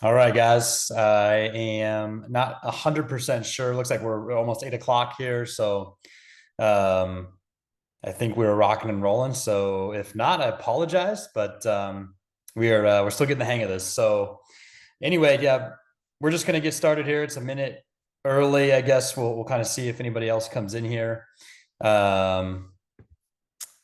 All right, guys. I am not 100% sure. Looks like we're almost 8 o'clock here. So um, I think we're rocking and rolling. So if not, I apologize, but we're still getting the hang of this. So anyway, yeah, we're just gonna get started here. It's a minute early, I guess. We'll kind of see if anybody else comes in here. Um,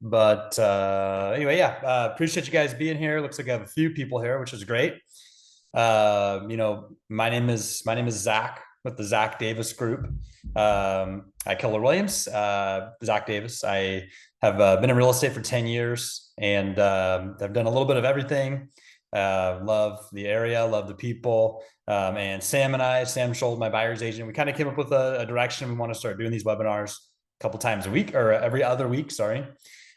but anyway, yeah, appreciate you guys being here. Looks like I have a few people here, which is great. My name is Zach with the Zach Davis Group. I Keller Williams, Zach Davis. I have been in real estate for 10 years and I've done a little bit of everything. Love the area, love the people. And Sam Scholl, my buyer's agent, we kind of came up with a direction. We want to start doing these webinars a couple times a week or every other week, sorry.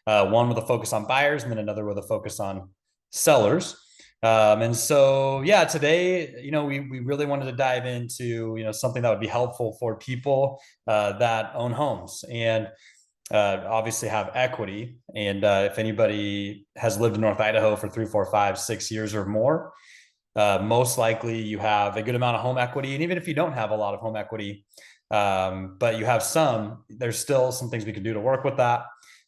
One with a focus on buyers and then another with a focus on sellers. And so, yeah, today, we really wanted to dive into, something that would be helpful for people that own homes and obviously have equity. And if anybody has lived in North Idaho for 3, 4, 5, 6 years or more, most likely you have a good amount of home equity. And even if you don't have a lot of home equity, but you have some, there's still some things we can do to work with that.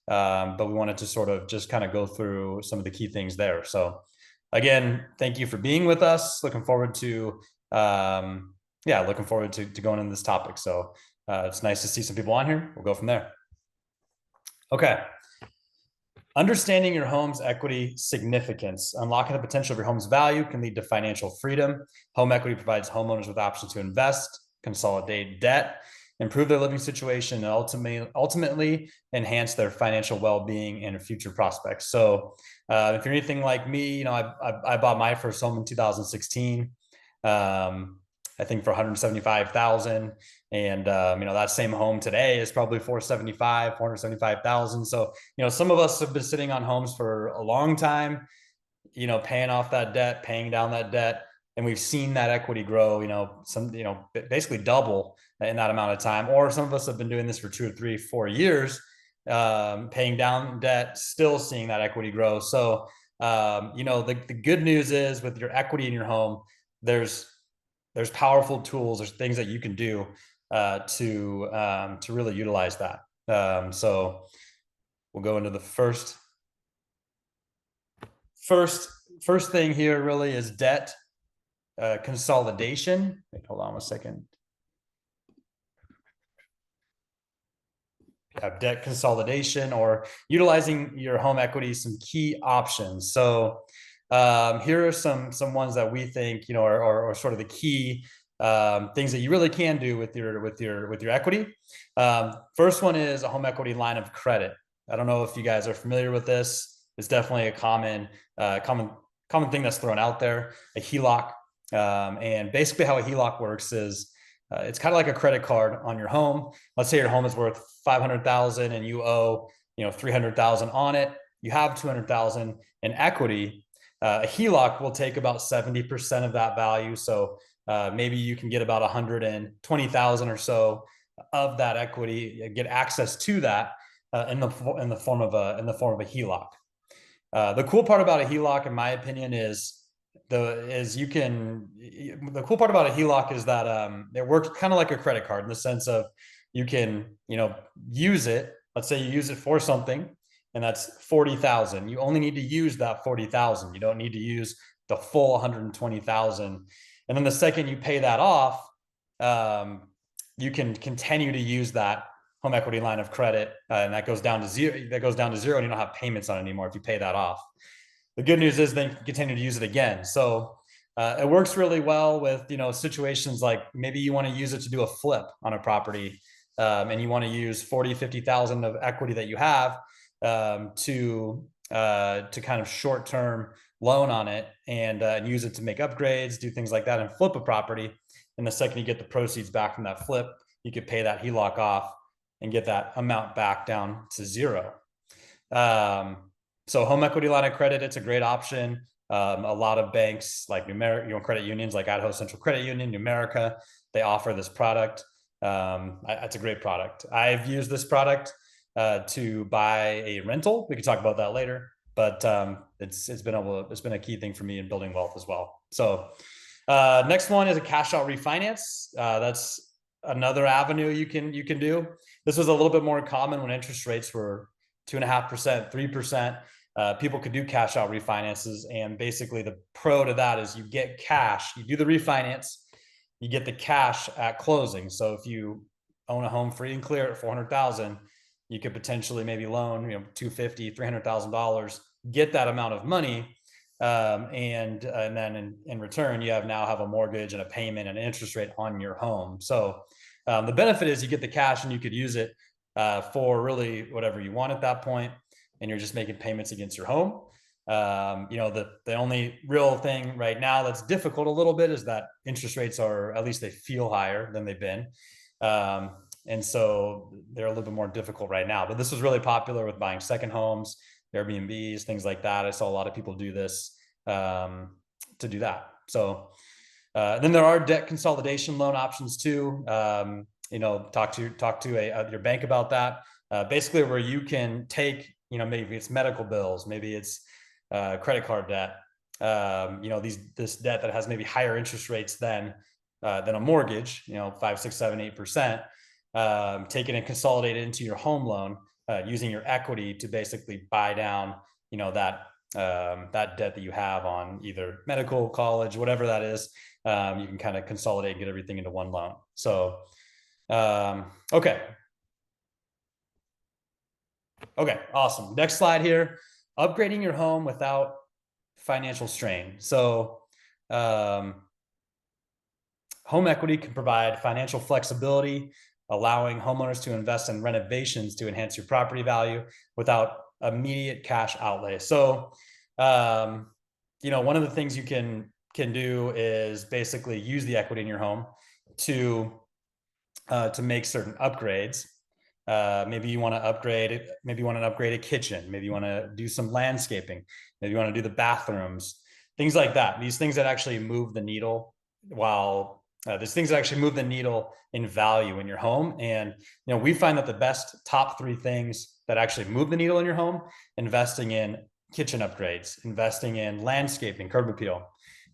But we wanted to sort of just kind of go through some of the key things there. So again, thank you for being with us. Looking forward to, looking forward to going into this topic. So it's nice to see some people on here. We'll go from there. Okay. Understanding your home's equity significance. Unlocking the potential of your home's value can lead to financial freedom. Home equity provides homeowners with options to invest, consolidate debt, improve their living situation, and ultimately enhance their financial well-being and future prospects. So if you're anything like me, I bought my first home in 2016. I think for 175,000. And that same home today is probably 475,000. So, some of us have been sitting on homes for a long time, paying off that debt, paying down that debt. And we've seen that equity grow, basically double in that amount of time. Or some of us have been doing this for 2 or 3, 4 years, paying down debt, still seeing that equity grow. So, the good news is with your equity in your home, there's powerful tools, there's things that you can do to really utilize that. So we'll go into the first thing here really is debt consolidation. Wait, hold on a second. Debt consolidation or utilizing your home equity, some key options. So here are some ones that we think are sort of the key things that you really can do with your equity. First one is a home equity line of credit. I don't know if you guys are familiar with this. It's definitely a common thing that's thrown out there. A HELOC, and basically how a HELOC works is it's kind of like a credit card on your home. Let's say your home is worth 500,000 and you owe 300,000 on it. You have 200,000 in equity. A HELOC will take about 70% of that value. So maybe you can get about 120,000 or so of that equity, get access to that in the form of a HELOC. The cool part about a HELOC, in my opinion, is the cool part about a HELOC is that it works kind of like a credit card in the sense of you can use it. Let's say you use it for something, and that's 40,000. You only need to use that 40,000. You don't need to use the full 120,000. And then the second you pay that off, you can continue to use that home equity line of credit, and that goes down to zero. And you don't have payments on it anymore if you pay that off. The good news is then you can continue to use it again. So it works really well with situations like maybe you want to use it to do a flip on a property, and you want to use 40, 50,000 of equity that you have to kind of short-term loan on it and use it to make upgrades, do things like that, and flip a property. And the second you get the proceeds back from that flip, you could pay that HELOC off and get that amount back down to zero. So home equity line of credit, it's a great option. A lot of banks like credit unions like Idaho Central Credit Union, Numerica, they offer this product. It's a great product. I've used this product to buy a rental. We could talk about that later, but it's been a key thing for me in building wealth as well. So Next one is a cash out refinance. That's another avenue you can do. This was a little bit more common when interest rates were 2.5%, 3%. People could do cash out refinances, and basically the pro to that is you get cash. You do the refinance, you get the cash at closing. So if you own a home free and clear at 400,000, you could potentially maybe loan, $250,000, $300,000, get that amount of money. And then in return, you now have a mortgage and a payment and an interest rate on your home. So the benefit is you get the cash and you could use it for really whatever you want at that point, and you're just making payments against your home. The only real thing right now that's difficult a little bit is that interest rates are, at least they feel higher than they've been. And so they're a little bit more difficult right now, but this was really popular with buying second homes, Airbnbs, things like that. I saw a lot of people do this to do that. So then there are debt consolidation loan options too. Talk to your bank about that. Basically where you can take, maybe it's medical bills, maybe it's credit card debt, this debt that has maybe higher interest rates than a mortgage, 5, 6, 7, 8%, take it and consolidate it into your home loan, using your equity to basically buy down, that debt that you have on either medical, college, whatever that is. You can kind of consolidate and get everything into one loan. So, okay, awesome. Next slide here, upgrading your home without financial strain. So, home equity can provide financial flexibility, allowing homeowners to invest in renovations to enhance your property value without immediate cash outlay. So, one of the things you can do is basically use the equity in your home to make certain upgrades. Maybe you want to upgrade a kitchen. Maybe you want to do some landscaping. Maybe you want to do the bathrooms, things like that. These things that actually move the needle there's things that actually move the needle in value in your home. And, we find that the best top 3 things that actually move the needle in your home: investing in kitchen upgrades, investing in landscaping, curb appeal,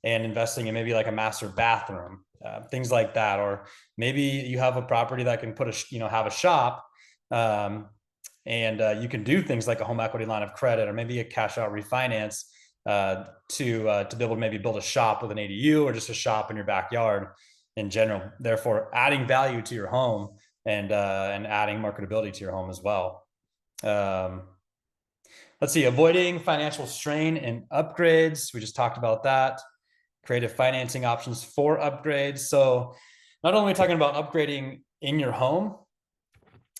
and investing in maybe like a master bathroom, things like that. Or maybe you have a property that can have a shop, and you can do things like a home equity line of credit, or maybe a cash out refinance to be able to maybe build a shop with an ADU, or just a shop in your backyard in general, therefore adding value to your home and adding marketability to your home as well. Let's see, avoiding financial strain and upgrades. We just talked about that. Creative financing options for upgrades. So not only are we talking about upgrading in your home,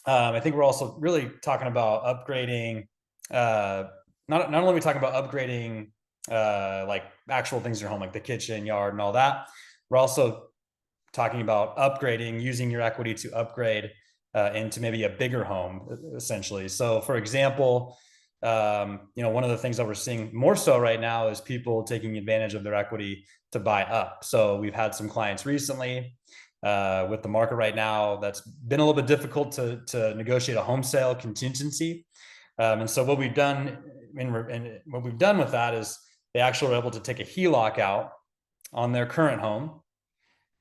I think we're also really talking about upgrading, not only are we talking about upgrading like actual things in your home, like the kitchen, yard, and all that, we're also talking about upgrading, using your equity to upgrade into maybe a bigger home, essentially. So for example, one of the things that we're seeing more so right now is people taking advantage of their equity to buy up. So we've had some clients recently with the market right now that's been a little bit difficult to negotiate a home sale contingency. And so what we've done with that is they actually were able to take a HELOC out on their current home,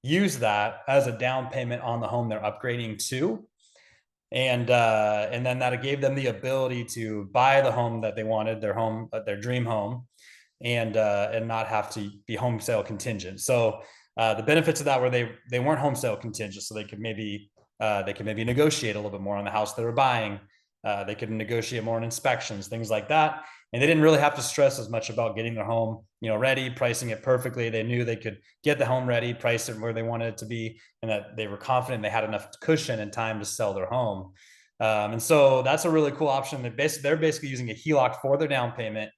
use that as a down payment on the home they're upgrading to. And then that gave them the ability to buy the home that they wanted, their dream home, and not have to be home sale contingent. So the benefits of that were they weren't home sale contingent, so they could maybe negotiate a little bit more on the house they were buying. They could negotiate more on inspections, things like that. And they didn't really have to stress as much about getting their home, ready, pricing it perfectly. They knew they could get the home ready, price it where they wanted it to be, and that they were confident they had enough cushion and time to sell their home. And so that's a really cool option. They're basically using a HELOC for their down payment,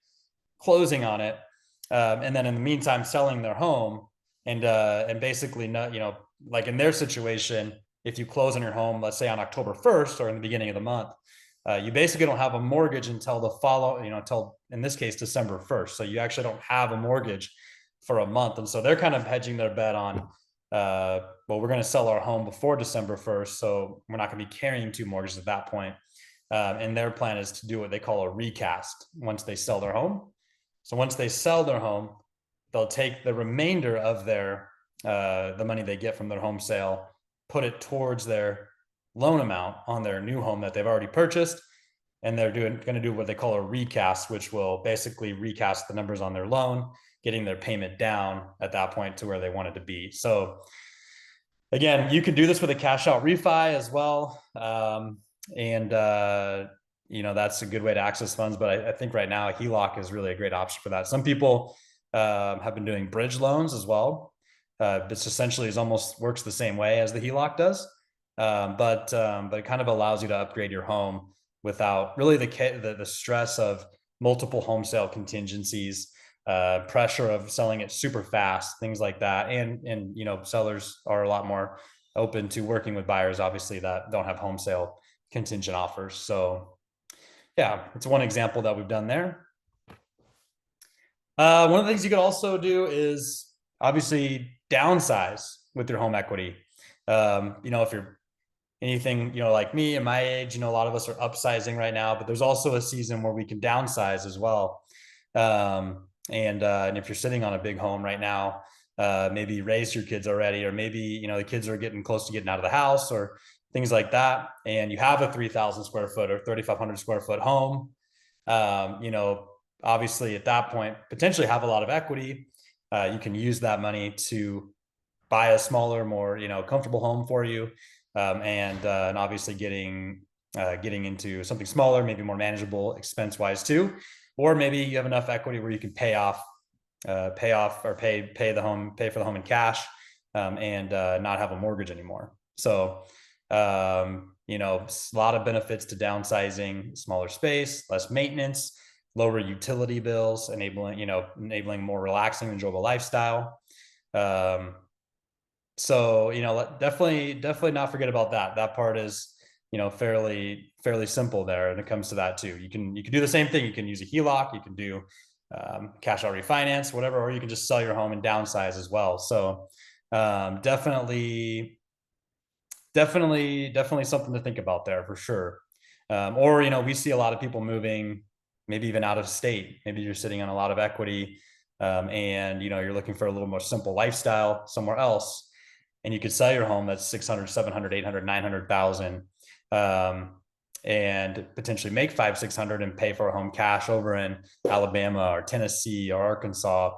closing on it, and then in the meantime selling their home. And basically, like in their situation, if you close on your home, let's say on October 1st or in the beginning of the month, you basically don't have a mortgage until until, in this case, December 1st. So you actually don't have a mortgage for a month. And so they're kind of hedging their bet on, well, we're going to sell our home before December 1st. So we're not going to be carrying 2 mortgages at that point. And their plan is to do what they call a recast once they sell their home. So once they sell their home, they'll take the remainder of their the money they get from their home sale, put it towards their loan amount on their new home that they've already purchased, and they're going to do what they call a recast, which will basically recast the numbers on their loan, getting their payment down at that point to where they want it to be. So again, you can do this with a cash out refi as well. And that's a good way to access funds. But I think right now a HELOC is really a great option for that. Some people have been doing bridge loans as well. This essentially almost works the same way as the HELOC does. But it kind of allows you to upgrade your home without really the stress of multiple home sale contingencies, pressure of selling it super fast, things like that. And sellers are a lot more open to working with buyers, obviously, that don't have home sale contingent offers. So yeah, it's one example that we've done there. One of the things you could also do is obviously downsize with your home equity. If you're anything, like me and my age, a lot of us are upsizing right now, but there's also a season where we can downsize as well. And if you're sitting on a big home right now, maybe raised your kids already, or maybe, the kids are getting close to getting out of the house or things like that. And you have a 3,000 square foot or 3,500 square foot home, obviously at that point, potentially have a lot of equity. You can use that money to buy a smaller, more, comfortable home for you. And obviously getting into something smaller, maybe more manageable expense wise too. Or maybe you have enough equity where you can pay for the home in cash, and not have a mortgage anymore. So, a lot of benefits to downsizing: smaller space, less maintenance, lower utility bills, enabling more relaxing, enjoyable lifestyle. So, definitely not forget about that. That part is, fairly simple there. And it comes to that too. You can do the same thing. You can use a HELOC, you can do cash out refinance, whatever, or you can just sell your home and downsize as well. So definitely something to think about there for sure. Or, we see a lot of people moving, maybe even out of state. Maybe you're sitting on a lot of equity, and you're looking for a little more simple lifestyle somewhere else, and you could sell your home that's 600, 700, 800, 900,000, and potentially make 500-600 and pay for a home cash over in Alabama or Tennessee or Arkansas,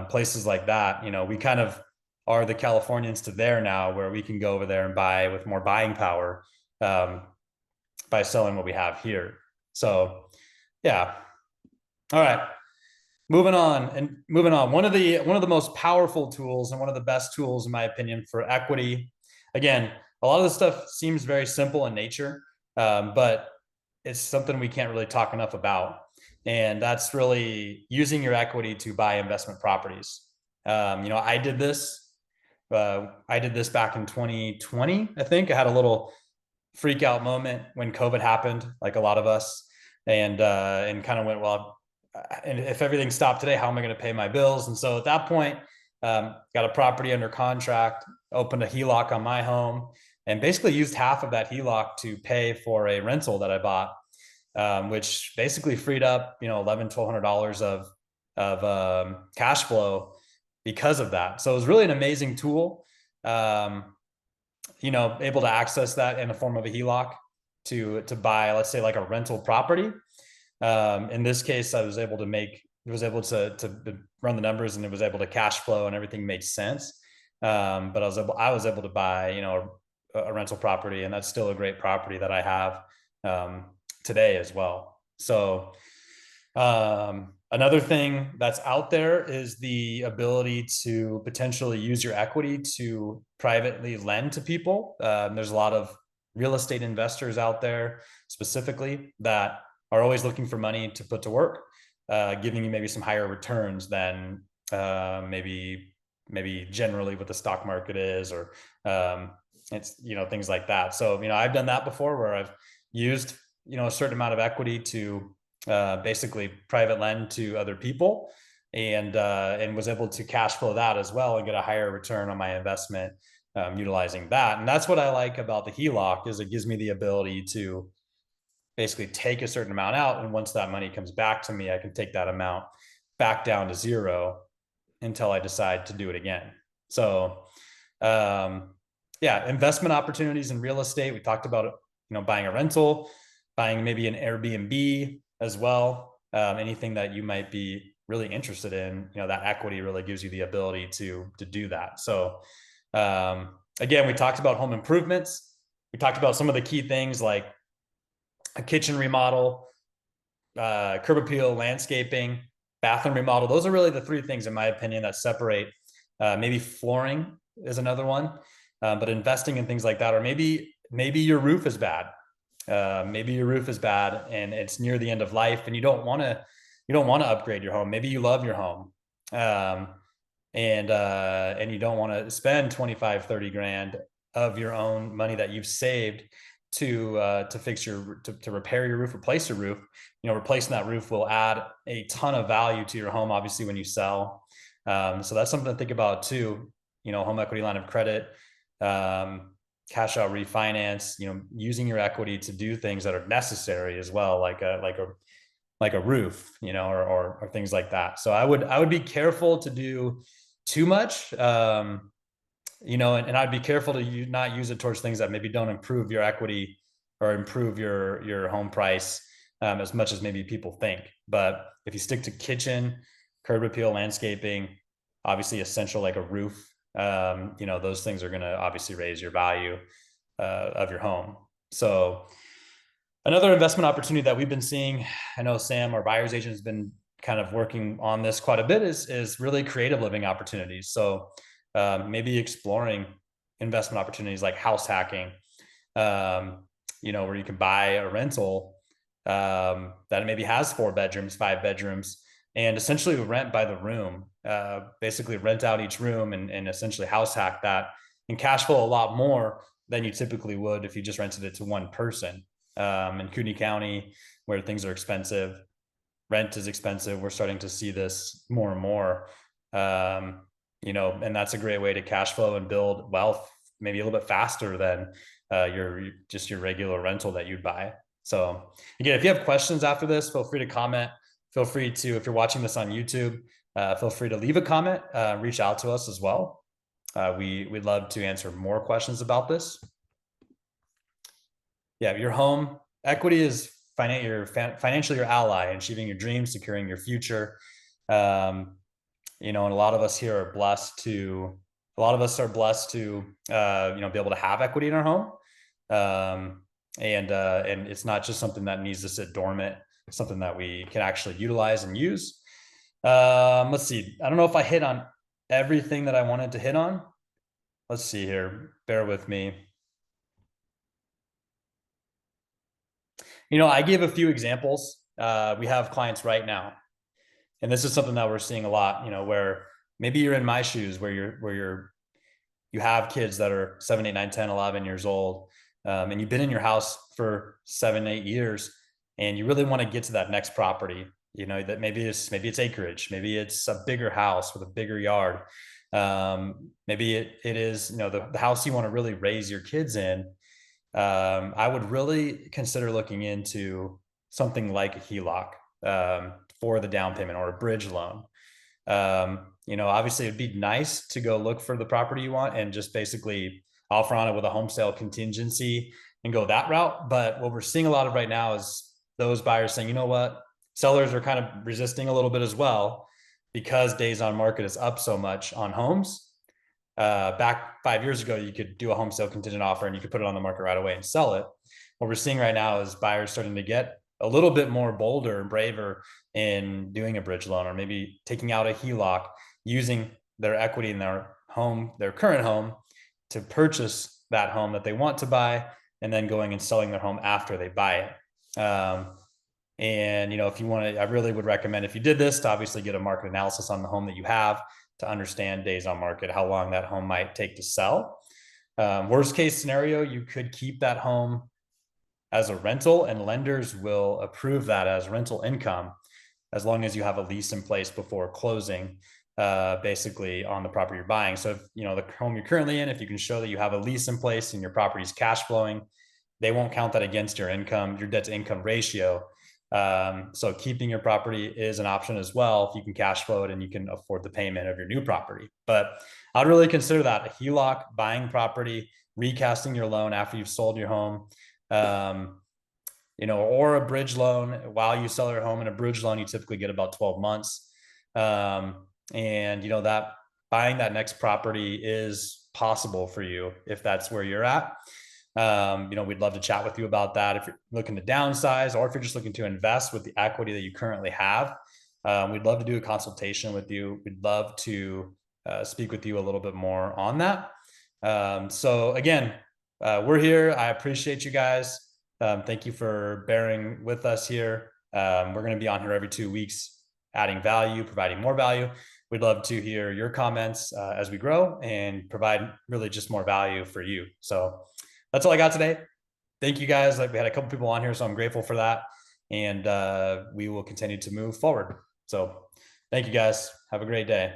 places like that. We kind of are the Californians to there now, where we can go over there and buy with more buying power, by selling what we have here. So yeah. All right. Moving on. One of the most powerful tools and one of the best tools, in my opinion, for equity. Again, a lot of this stuff seems very simple in nature, but it's something we can't really talk enough about. And that's really using your equity to buy investment properties. I did this. I did this back in 2020. I think I had a little freak out moment when COVID happened, like a lot of us, and kind of went, well, and if everything stopped today, how am I going to pay my bills? And so at that point, got a property under contract, opened a HELOC on my home, and basically used half of that HELOC to pay for a rental that I bought, which basically freed up, $1,100-$1,200 of cash flow because of that. So it was really an amazing tool, able to access that in the form of a HELOC to buy, let's say, like a rental property. In this case, I was able to run the numbers, and it was able to cash flow, and everything made sense. But I was able to buy, a rental property, and that's still a great property that I have today as well. So another thing that's out there is the ability to potentially use your equity to privately lend to people. There's a lot of real estate investors out there specifically that are always looking for money to put to work, giving you maybe some higher returns than maybe generally what the stock market is, or it's, things like that. So, I've done that before, where I've used, a certain amount of equity to basically private lend to other people, and was able to cash flow that as well and get a higher return on my investment, utilizing that. And that's what I like about the HELOC, is it gives me the ability to basically take a certain amount out, and once that money comes back to me, I can take that amount back down to zero, until I decide to do it again. So, yeah, investment opportunities in real estate. We talked about, buying a rental, buying maybe an Airbnb as well. Anything that you might be really interested in, that equity really gives you the ability to do that. So, again, we talked about home improvements. We talked about some of the key things like a kitchen remodel, curb appeal, landscaping, bathroom remodel. Those are really the three things, in my opinion, that separate. Maybe flooring is another one, but investing in things like that, or maybe your roof is bad. Maybe your roof is bad and it's near the end of life, and you don't want to upgrade your home. Maybe you love your home, and you don't want to spend 25, 30 grand of your own money that you've saved to fix to repair your roof, replace your roof. Replacing that roof will add a ton of value to your home, obviously, when you sell. So that's something to think about too. Home equity line of credit, cash out refinance, using your equity to do things that are necessary as well, like a roof, or things like that. So I would be careful to do too much, and I'd be careful to not use it towards things that maybe don't improve your equity or improve your home price as much as maybe people think. But if you stick to kitchen, curb appeal, landscaping, obviously essential like a roof, those things are going to obviously raise your value of your home. So another investment opportunity that we've been seeing, I know Sam, our buyer's agent, has been kind of working on this quite a bit, is really creative living opportunities. So maybe exploring investment opportunities like house hacking, where you can buy a rental that maybe has 4 bedrooms, 5 bedrooms, and essentially rent by the room, basically rent out each room and essentially house hack that and cash flow a lot more than you typically would if you just rented it to one person. In Cooney County, where things are expensive, rent is expensive, we're starting to see this more and more. And that's a great way to cash flow and build wealth maybe a little bit faster than your regular rental that you'd buy. So again, if you have questions after this, feel free to comment. Feel free to, if you're watching this on YouTube, feel free to leave a comment, reach out to us as well. We'd love to answer more questions about this. Yeah, your home equity is financially your ally in achieving your dreams, securing your future. And a lot of us here are blessed to, be able to have equity in our home. And it's not just something that needs to sit dormant. It's something that we can actually utilize and use. Let's see. I don't know if I hit on everything that I wanted to hit on. Let's see here. Bear with me. I gave a few examples. We have clients right now, and this is something that we're seeing a lot, where maybe you're in my shoes, where you have kids that are 7, 8, 9, 10, 11 years old, and you've been in your house for 7, 8 years, and you really want to get to that next property, that maybe it's acreage, maybe it's a bigger house with a bigger yard. Maybe it is, the house you want to really raise your kids in. I would really consider looking into something like a HELOC for the down payment, or a bridge loan. Obviously it'd be nice to go look for the property you want and just basically offer on it with a home sale contingency and go that route. But what we're seeing a lot of right now is those buyers saying, what, sellers are kind of resisting a little bit as well, because days on market is up so much on homes. Back 5 years ago, you could do a home sale contingent offer and you could put it on the market right away and sell it. What we're seeing right now is buyers starting to get a little bit more bolder and braver in doing a bridge loan, or maybe taking out a HELOC, using their equity in their current home, to purchase that home that they want to buy, and then going and selling their home after they buy it. And if you want to, I really would recommend, if you did this, to obviously get a market analysis on the home that you have, to understand days on market, how long that home might take to sell. Worst case scenario, you could keep that home as a rental, and lenders will approve that as rental income as long as you have a lease in place before closing, basically on the property you're buying. So if the home you're currently in, if you can show that you have a lease in place and your property is cash flowing, they won't count that against your income, your debt to income ratio. So keeping your property is an option as well if you can cash flow it and you can afford the payment of your new property. But I'd really consider that a HELOC, buying property, recasting your loan after you've sold your home, or a bridge loan while you sell your home. In a bridge loan, you typically get about 12 months. And that buying that next property is possible for you if that's where you're at. We'd love to chat with you about that if you're looking to downsize, or if you're just looking to invest with the equity that you currently have. We'd love to do a consultation with you. We'd love to speak with you a little bit more on that. So again, we're here. I appreciate you guys. Thank you for bearing with us here. We're going to be on here every 2 weeks, adding value, providing more value. We'd love to hear your comments as we grow and provide really just more value for you. So that's all I got today. Thank you guys. We had a couple people on here, so I'm grateful for that. And we will continue to move forward. So thank you guys. Have a great day.